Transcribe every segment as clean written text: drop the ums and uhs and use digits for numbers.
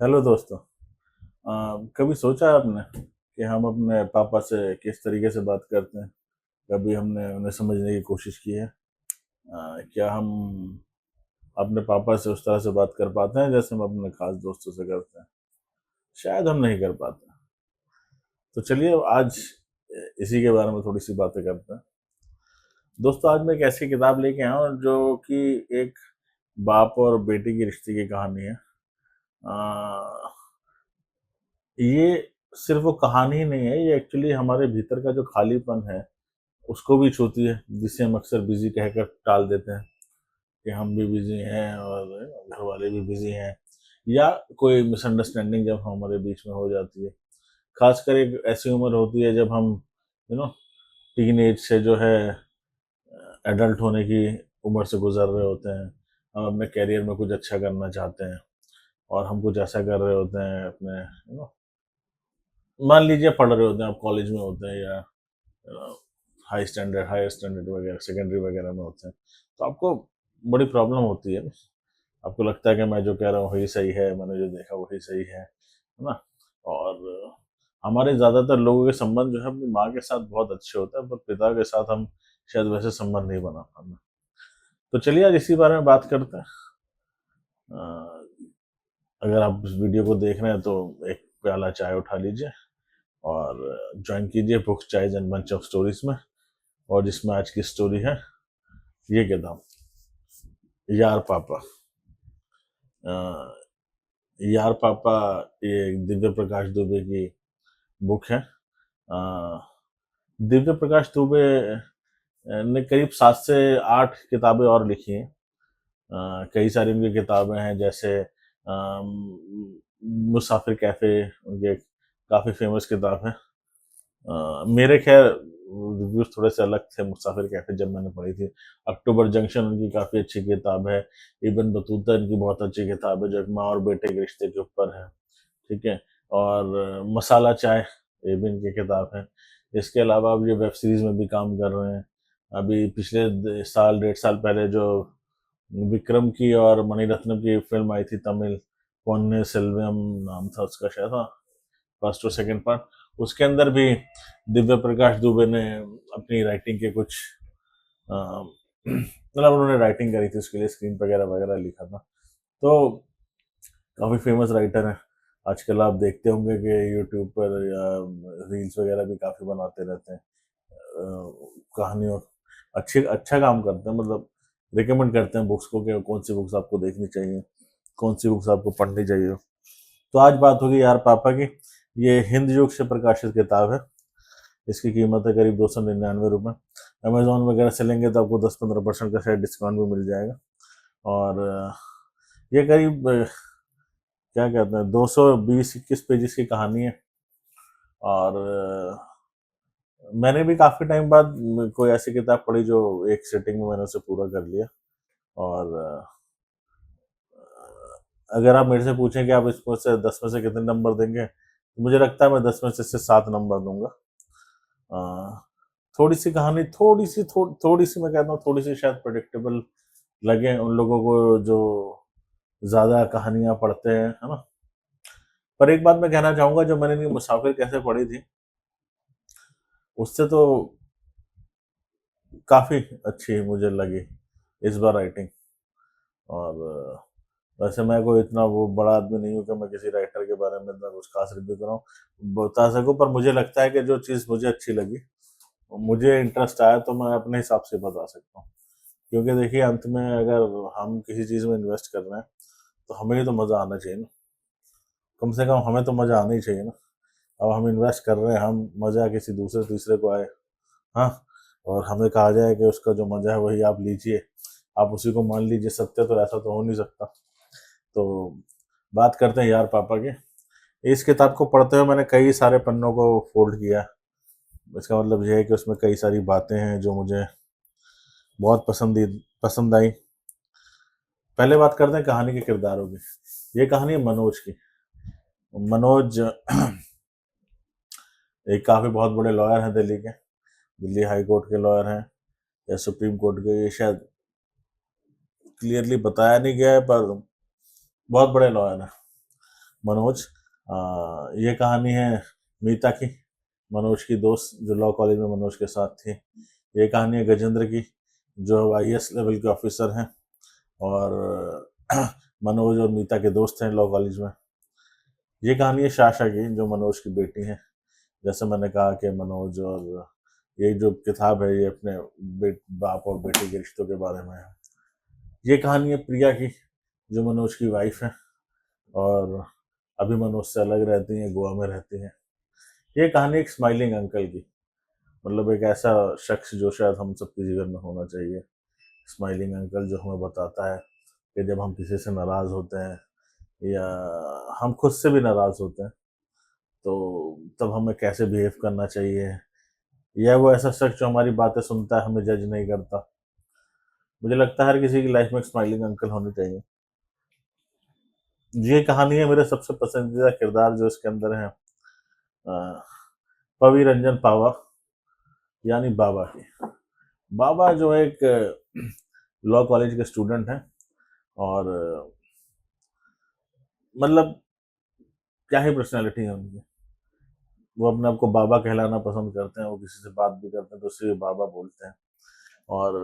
Hello दोस्तों। कभी सोचा है आपने कि हम अपने पापा से किस तरीके से बात करते हैं? कभी हमने उन्हें समझने की कोशिश की है? क्या हम अपने पापा से उस तरह से बात कर पाते हैं जैसे हम अपने खास दोस्तों से करते हैं? शायद हम नहीं कर पाते। तो चलिए आज इसी के बारे में थोड़ी सी बातें करते हैं। दोस्तों, आज मैं एक ऐसी किताब लेके आया हूँ जो कि एक बाप और बेटी की रिश्ते की कहानी है। अ, ये सिर्फ वो कहानी ही नहीं है, ये एक्चुअली हमारे भीतर का जो खालीपन है उसको भी छूती है, जिसे हम अक्सर बिजी कहकर टाल देते हैं कि हम भी बिजी हैं और घर वाले भी बिजी हैं, या कोई मिसअंडरस्टैंडिंग जब हमारे बीच में हो जाती है। खासकर एक ऐसी उम्र होती है जब हम यू नो टीन एज से जो है एडल्ट होने की उम्र से गुजर रहे होते हैं। हम अपने कैरियर में कुछ अच्छा करना चाहते हैं और हम कुछ ऐसा कर रहे होते हैं अपने मान लीजिए पढ़ रहे होते हैं, आप कॉलेज में होते हैं या हाई स्टैंडर्ड हायर स्टैंडर्ड वगैरह सेकेंडरी वगैरह में होते हैं। तो आपको बड़ी प्रॉब्लम होती है। आपको लगता है कि मैं जो कह रहा हूँ वही सही है, मैंने जो देखा वही सही है ना? और हमारे ज़्यादातर लोगों के संबंध जो है अपनी माँ के साथ बहुत अच्छे होते हैं, पर पिता के साथ हम शायद वैसे संबंध नहीं बना पाते। तो चलिए आज इसी बारे में बात करते हैं। अ, अगर आप इस वीडियो को देख रहे हैं तो एक प्याला चाय उठा लीजिए और ज्वाइन कीजिए बुक चाय एंड बंच ऑफ स्टोरीज में। और जिसमें आज की स्टोरी है ये किताब, यार पापा। अ, यार पापा ये दिव्य प्रकाश दुबे की बुक है। अ, दिव्य प्रकाश दुबे ने करीब 7 से 8 किताबें और लिखी हैं। कई सारी उनकी किताबें हैं, जैसे मुसाफिर कैफ़े उनकी काफ़ी फेमस किताब है। मेरे खैर रिव्यूज थोड़े से अलग थे मुसाफिर कैफे जब मैंने पढ़ी थी। अक्टूबर जंक्शन उनकी काफ़ी अच्छी किताब है। इब्न बतूता इनकी बहुत अच्छी किताब है जो एक माँ और बेटे के रिश्ते के ऊपर है। ठीक है। और मसाला चाय ये भी इनकी किताब है। इसके अलावा अब ये वेब सीरीज में भी काम कर रहे हैं। अभी पिछले साल 1.5 साल पहले जो विक्रम की और मणिरत्नम की फिल्म आई थी तमिल, पोन्ने सेल्वम नाम था उसका शायद, हाँ, फर्स्ट और सेकंड पार्ट, उसके अंदर भी दिव्य प्रकाश दुबे ने अपनी राइटिंग के कुछ मतलब उन्होंने राइटिंग करी थी उसके लिए, स्क्रीन वगैरह वगैरह लिखा था। तो काफ़ी फेमस राइटर हैं। आजकल आप देखते होंगे कि यूट्यूब पर या रील्स वगैरह भी काफ़ी बनाते रहते हैं। कहानियों अच्छा काम करते हैं, मतलब रिकमेंड करते हैं बुक्स को कि कौन सी बुक्स आपको देखनी चाहिए, कौन सी बुक्स आपको पढ़नी चाहिए। तो आज बात होगी यार पापा की। ये हिंद युग से प्रकाशित किताब है। इसकी कीमत है करीब 299 रुपये। अमेजोन वगैरह से लेंगे तो आपको 10-15% का शायद डिस्काउंट भी मिल जाएगा। और ये करीब क्या कहते हैं 220-21 पेजेस की कहानी है। और मैंने भी काफ़ी टाइम बाद कोई ऐसी किताब पढ़ी जो एक सिटिंग में मैंने उसे पूरा कर लिया। और अगर आप मेरे से पूछें कि आप इसको से 10 में से कितने नंबर देंगे, तो मुझे लगता है मैं 10 में से 7 नंबर दूंगा। थोड़ी सी कहानी, थोड़ी सी मैं कहता हूँ, थोड़ी सी शायद प्रेडिक्टेबल लगे उन लोगों को जो ज़्यादा कहानियाँ पढ़ते हैं, है ना? पर एक बात मैं कहना चाहूँगा, जो मैंने इनकी मुसाफिर कैसे पढ़ी थी, उससे तो काफ़ी अच्छी मुझे लगी इस बार राइटिंग। और वैसे मैं कोई इतना वो बड़ा आदमी नहीं हूँ कि मैं किसी राइटर के बारे में इतना कुछ खास रिव्यू कराऊँ, बता सकूँ, पर मुझे लगता है कि जो चीज़ मुझे अच्छी लगी, मुझे इंटरेस्ट आया, तो मैं अपने हिसाब से बता सकता हूँ। क्योंकि देखिए अंत में अगर हम किसी चीज़ में इन्वेस्ट कर रहे हैं तो हमें ही तो मज़ा आना चाहिए ना। कम से कम हमें तो मज़ा आना ही चाहिए ना। अब हम इन्वेस्ट कर रहे हैं, हम मज़ा किसी दूसरे तीसरे को आए, हाँ, और हमें कहा जाए कि उसका जो मज़ा है वही आप लीजिए, आप उसी को मान लीजिए सत्य, तो ऐसा तो हो नहीं सकता। तो बात करते हैं यार पापा की। इस किताब को पढ़ते हुए मैंने कई सारे पन्नों को फोल्ड किया। इसका मतलब यह है कि उसमें कई सारी बातें हैं जो मुझे बहुत पसंद आई। पहले बात करते हैं कहानी के किरदारों की। ये कहानी है मनोज की। मनोज एक काफ़ी बहुत बड़े लॉयर हैं दिल्ली के। दिल्ली हाई कोर्ट के लॉयर हैं या सुप्रीम कोर्ट के, ये शायद क्लियरली बताया नहीं गया है, पर बहुत बड़े लॉयर हैं। मनोज। ये कहानी है मीता की, मनोज की दोस्त जो लॉ कॉलेज में मनोज के साथ थी। ये कहानी है गजेंद्र की, जो आईएएस लेवल के ऑफिसर हैं और मनोज और मीता के दोस्त हैं लॉ कॉलेज में। ये कहानी है शाशा की, जो मनोज की बेटी है। जैसे मैंने कहा कि मनोज और ये जो किताब है ये अपने बाप और बेटे के रिश्तों के बारे में है। ये कहानी है प्रिया की, जो मनोज की वाइफ है और अभी मनोज से अलग रहती हैं, गोवा में रहती हैं। ये कहानी एक स्माइलिंग अंकल की, मतलब एक ऐसा शख्स जो शायद हम सबके जीवन में होना चाहिए। स्माइलिंग अंकल जो हमें बताता है कि जब हम किसी से नाराज़ होते हैं या हम खुद से भी नाराज़ होते हैं तो तब हमें कैसे बिहेव करना चाहिए, या वो ऐसा शख्स जो हमारी बातें सुनता है, हमें जज नहीं करता। मुझे लगता है हर किसी की लाइफ में एक स्माइलिंग अंकल होने चाहिए। ये कहानी है मेरे सबसे पसंदीदा किरदार जो इसके अंदर है पवी रंजन पावा, यानी बाबा की। बाबा जो एक लॉ कॉलेज के स्टूडेंट हैं और मतलब क्या ही पर्सनैलिटी है उनकी। वो अपने आप को बाबा कहलाना पसंद करते हैं, वो किसी से बात भी करते हैं तो उससे बाबा बोलते हैं और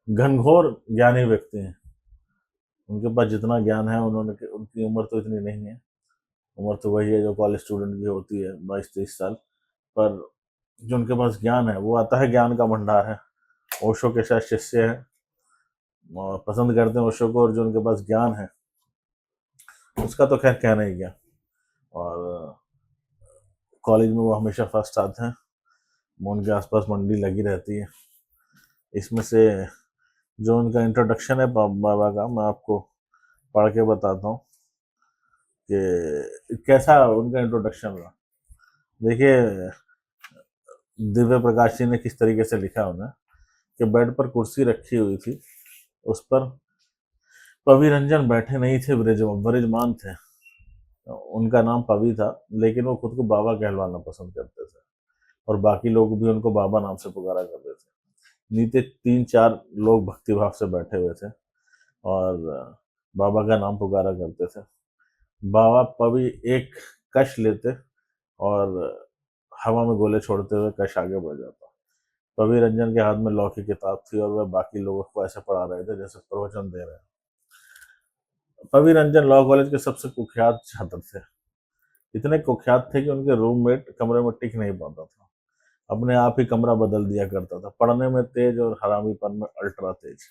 घनघोर ज्ञानी व्यक्ति हैं। उनके पास जितना ज्ञान है उन्होंने, उनकी उम्र तो इतनी नहीं है, उम्र तो वही है जो कॉलेज स्टूडेंट की होती है, 22-23 साल। पर जो उनके पास ज्ञान है वो आता है ज्ञान का भंडार है। ओशो के साथ शिष्य हैं और पसंद करते हैं ओशो को, और जो उनके पास ज्ञान है उसका तो खैर कहना ही क्या। और कॉलेज में वो हमेशा फर्स्ट आते हैं, उनके आसपास मंडी लगी रहती है। इसमें से जो उनका इंट्रोडक्शन है बाबा का, मैं आपको पढ़ के बताता हूँ कि कैसा उनका इंट्रोडक्शन रहा। देखिए दिव्य प्रकाश जी ने किस तरीके से लिखा उन्हें कि बेड पर कुर्सी रखी हुई थी, उस पर पवी रंजन बैठे नहीं थे, विराजमान थे। उनका नाम पवी था, लेकिन वो खुद को बाबा कहलवाना पसंद करते थे और बाकी लोग भी उनको बाबा नाम से पुकारा करते थे। नीचे 3-4 लोग भक्तिभाव से बैठे हुए थे और बाबा का नाम पुकारा करते थे। बाबा पवी एक कश लेते और हवा में गोले छोड़ते हुए कश आगे बढ़ जाता। पवी रंजन के हाथ में लॉ की किताब थी और वह बाकी लोगों को ऐसे पढ़ा रहे थे जैसे प्रवचन दे रहे हैं। पवी रंजन लॉ कॉलेज के सबसे कुख्यात छात्र थे। इतने कुख्यात थे कि उनके रूममेट कमरे में टिक नहीं पाता था, अपने आप ही कमरा बदल दिया करता था। पढ़ने में तेज और हरामीपन में अल्ट्रा तेज।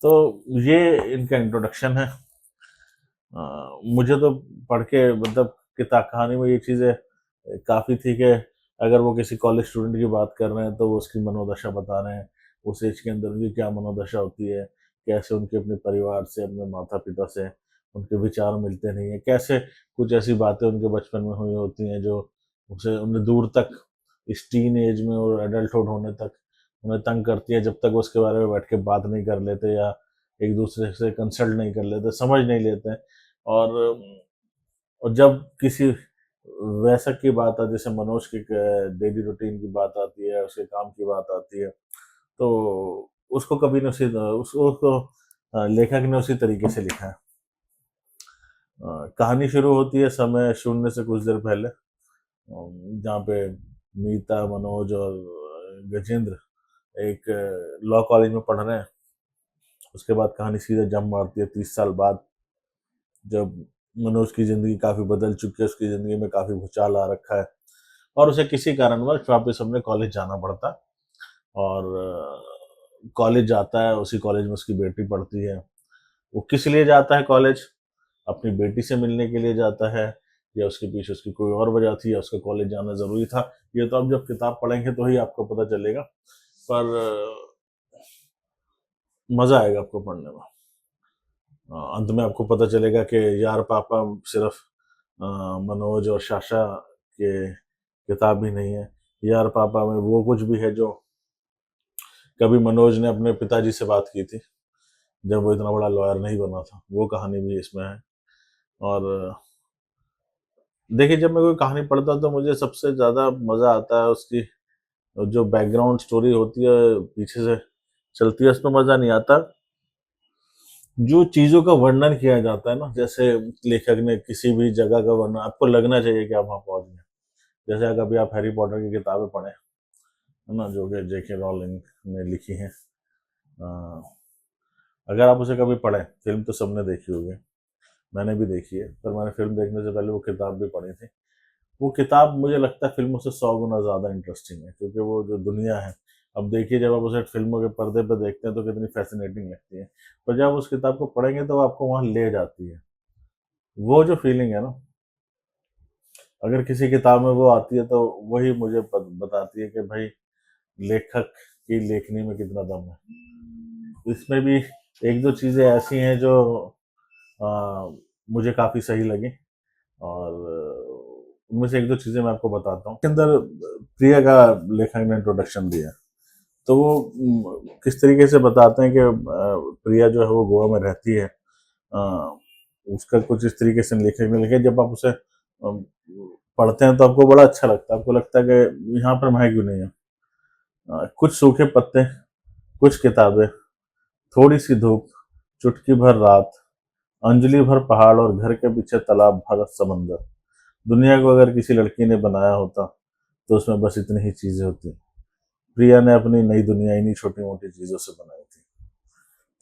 तो ये इनका इंट्रोडक्शन है। मुझे तो पढ़ के मतलब किताब कहानी में ये चीज़ें काफ़ी थी कि अगर वो किसी कॉलेज स्टूडेंट की बात कर रहे हैं तो वो उसकी मनोदशा बता रहे हैं, उस एज के अंदर उनकी क्या मनोदशा होती है, कैसे उनके अपने परिवार से, अपने माता पिता से उनके विचार मिलते नहीं हैं, कैसे कुछ ऐसी बातें उनके बचपन में हुई होती हैं जो उसे उन्हें दूर तक इस टीन एज में और एडल्टहुड होने तक उन्हें तंग करती है, जब तक वो उसके बारे में बैठ के बात नहीं कर लेते या एक दूसरे से कंसल्ट नहीं कर लेते, समझ नहीं लेते। और और जब किसी वयस्क की बात आती है, जैसे मनोज की डेली रूटीन की बात आती है, उसके काम की बात आती है, तो उसको कभी ने उसी उसको लेखक ने उसी तरीके से लिखा है। कहानी शुरू होती है समय शून्य से कुछ देर पहले, जहाँ पे मीता, मनोज और गजेंद्र एक लॉ कॉलेज में पढ़ रहे हैं। उसके बाद कहानी सीधे जंप मारती है 30 साल बाद, जब मनोज की ज़िंदगी काफ़ी बदल चुकी है, उसकी ज़िंदगी में काफ़ी भूचाल आ रखा है और उसे किसी कारणवश वापस अपने कॉलेज जाना पड़ता है। और कॉलेज जाता है, उसी कॉलेज में उसकी बेटी पढ़ती है। वो किस लिए जाता है कॉलेज? अपनी बेटी से मिलने के लिए जाता है, या उसके पीछे उसकी कोई और वजह थी, या उसका कॉलेज जाना ज़रूरी था? ये तो अब जब किताब पढ़ेंगे तो ही आपको पता चलेगा। पर मज़ा आएगा आपको पढ़ने में। अंत में आपको पता चलेगा कि यार पापा सिर्फ मनोज और शाशा के किताब ही नहीं है, यार पापा में वो कुछ भी है जो कभी मनोज ने अपने पिताजी से बात की थी जब वो इतना बड़ा लॉयर नहीं बना था, वो कहानी भी इसमें है। और देखिए जब मैं कोई कहानी पढ़ता हूँ तो मुझे सबसे ज़्यादा मज़ा आता है उसकी जो बैकग्राउंड स्टोरी होती है, पीछे से चलती है, उसमें मज़ा नहीं आता जो चीज़ों का वर्णन किया जाता है ना, जैसे लेखक ने किसी भी जगह का वर्णन, आपको लगना चाहिए कि आप वहाँ पहुँच गए। जैसे अगर कभी आप हैरी पॉटर की किताबें पढ़ें, है ना, जो कि जेके रॉलिंग ने लिखी हैं, अ, अगर आप उसे कभी पढ़ें, फ़िल्म तो सबने देखी होगी, मैंने भी देखी है, पर मैंने फ़िल्म देखने से पहले वो किताब भी पढ़ी थी। वो किताब मुझे लगता है फ़िल्मों से 100 गुना ज़्यादा इंटरेस्टिंग है, क्योंकि वो जो दुनिया है, अब देखिए जब आप उसे फ़िल्मों के पर्दे पे देखते हैं तो कितनी फ़ैसिनेटिंग लगती है, पर जब उस किताब को पढ़ेंगे तो आपको वहाँ ले जाती है। वो जो फ़ीलिंग है ना, अगर किसी किताब में वो आती है तो वही मुझे बताती है कि भाई लेखक की लेखनी में कितना दम है। इसमें भी एक दो चीज़ें ऐसी हैं जो आ, मुझे काफ़ी सही लगी, और उनमें से एक दो चीज़ें मैं आपको बताता हूँ। के अंदर प्रिया का लेखक ने इंट्रोडक्शन दिया, तो वो किस तरीके से बताते हैं कि प्रिया जो है वो गोवा में रहती है। अ, उसका कुछ इस तरीके से लेखक ने लिखा, जब आप उसे पढ़ते हैं तो आपको बड़ा अच्छा लगता है, आपको लगता है कि यहाँ पर मैं क्यों नहीं हूँ। कुछ सूखे पत्ते, कुछ किताबें, थोड़ी सी धूप, चुटकी भर रात, अंजलि भर पहाड़ और घर के पीछे तालाब भर समंदर। दुनिया को अगर किसी लड़की ने बनाया होता तो उसमें बस इतनी ही चीजें होती। प्रिया ने अपनी नई दुनिया इन्हीं छोटी मोटी चीजों से बनाई थी।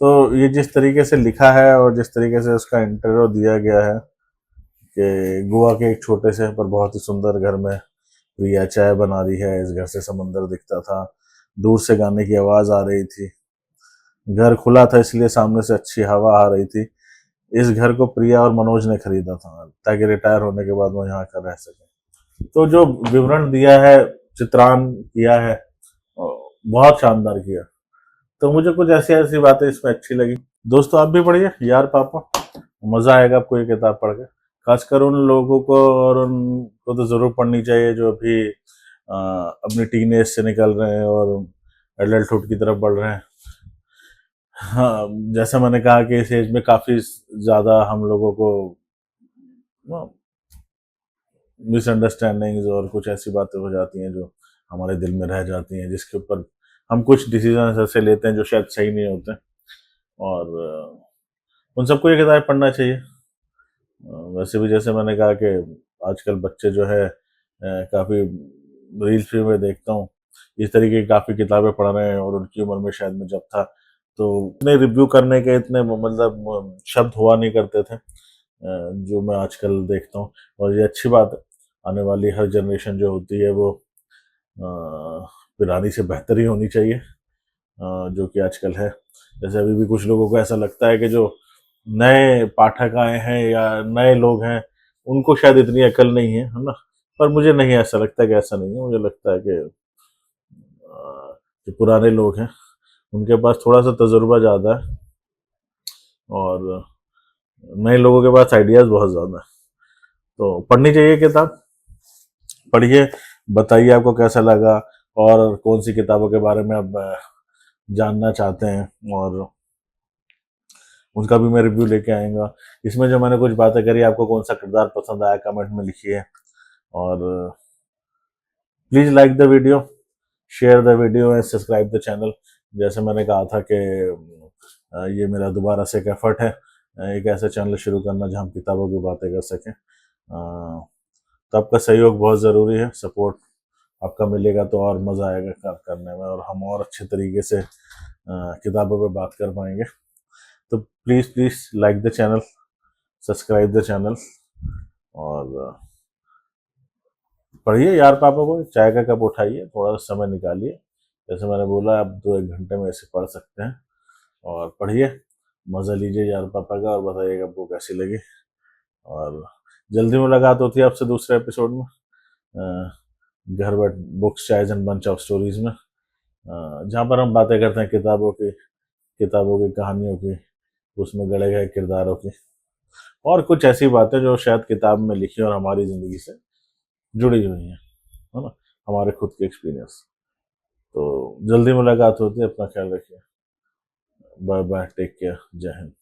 तो ये जिस तरीके से लिखा है और जिस तरीके से उसका इंटरव्यू दिया गया है कि गोवा के एक छोटे से पर बहुत ही सुंदर घर में प्रिया चाय बना रही है, इस घर से समंदर दिखता था, दूर से गाने की आवाज आ रही थी, घर खुला था इसलिए सामने से अच्छी हवा आ रही थी। इस घर को प्रिया और मनोज ने खरीदा था ताकि रिटायर होने के बाद वो यहाँ कर रह सके। तो जो विवरण दिया है, चित्रांकन किया है, बहुत शानदार किया। तो मुझे कुछ ऐसी ऐसी बातें इसमें अच्छी लगी। दोस्तों आप भी पढ़िए यार पापा, मजा आएगा आपको ये किताब पढ़ के। खासकर उन लोगों को, और उनको तो जरूर पढ़नी चाहिए जो अभी अपनी टीनेज से निकल रहे हैं और एडल्टहुड की तरफ बढ़ रहे हैं। हाँ, जैसा मैंने कहा कि इस एज में काफी ज्यादा हम लोगों को मिसअंडरस्टैंडिंग्स और कुछ ऐसी बातें हो जाती हैं जो हमारे दिल में रह जाती हैं, जिसके ऊपर हम कुछ डिसीजन ऐसे लेते हैं जो शायद सही नहीं होते। और उन सबको ये किताब पढ़ना चाहिए। वैसे भी जैसे मैंने कहा कि आजकल बच्चे जो है काफ़ी रील्स भी मैं देखता हूँ, इस तरीके की काफ़ी किताबें पढ़ रहे हैं, और उनकी उम्र में शायद मैं जब था तो इतने रिव्यू करने के इतने मतलब शब्द हुआ नहीं करते थे जो मैं आजकल देखता हूँ। और ये अच्छी बात है, आने वाली हर जनरेशन जो होती है वो पुरानी से बेहतर ही होनी चाहिए, जो कि आजकल है। जैसे अभी भी कुछ लोगों को ऐसा लगता है कि जो नए पाठक आए हैं या नए लोग हैं उनको शायद इतनी अकल नहीं है ना, पर मुझे नहीं ऐसा लगता कि ऐसा नहीं है। मुझे लगता है कि जो पुराने लोग हैं उनके पास थोड़ा सा तजुर्बा ज़्यादा है, और नए लोगों के पास आइडियाज़ बहुत ज़्यादा है। तो पढ़नी चाहिए किताब, पढ़िए, बताइए आपको कैसा लगा, और कौन सी किताबों के बारे में आप जानना चाहते हैं, और उसका भी मैं रिव्यू लेके आएंगा। इसमें जो मैंने कुछ बातें करी, आपको कौन सा किरदार पसंद आया कमेंट में लिखिए, और please like the video, share the video and subscribe the channel. जैसे मैंने कहा था कि ये मेरा दोबारा से एक एफर्ट है, एक ऐसा चैनल शुरू करना जहाँ हम किताबों की बातें कर सकें। तो आपका सहयोग बहुत ज़रूरी है, सपोर्ट आपका मिलेगा तो और मज़ा आएगा करने में, और हम और अच्छे तरीके से किताबों पे बात कर पाएंगे। तो please please like the channel, subscribe the channel, और पढ़िए यार पापा को, चाय का कप उठाइए, थोड़ा सा समय निकालिए। जैसे मैंने बोला, आप 2-1 घंटे में ऐसे पढ़ सकते हैं, और पढ़िए, मज़ा लीजिए यार पापा का, और बताइएगा आपको कैसी लगी। और जल्दी मुलाकात होती है आपसे दूसरे एपिसोड में, घर बैठ बुक्स चाइज एंड बंच ऑफ स्टोरीज में, जहाँ पर हम बातें करते हैं किताबों की कहानियों की, उसमें गढ़े गए किरदारों की, और कुछ ऐसी बातें जो शायद किताब में लिखी और हमारी ज़िंदगी से जुड़ी हुई हैं, है ना, हमारे खुद के एक्सपीरियंस। तो जल्दी मुलाकात होती है, अपना ख्याल रखिए, बाय बाय, टेक केयर, जय हिंद।